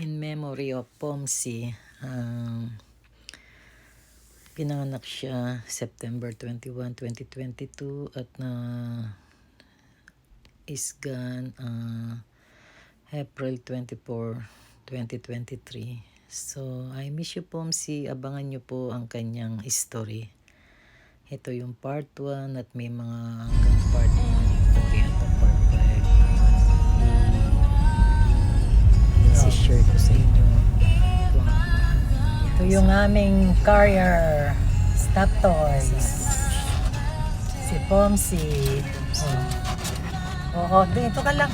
In memory of Pomsi. Pinanganak siya September 21, 2022 at na isgan April 24, 2023. So, I miss you, Pomsi. Abangan nyo po ang kanyang history. Ito yung part 1 at may mga hanggang part 1 story at part 5. I-share ko sa inyo. Ito yung aming carrier stop toys. Si Pomsi. Oo, dito ka lang.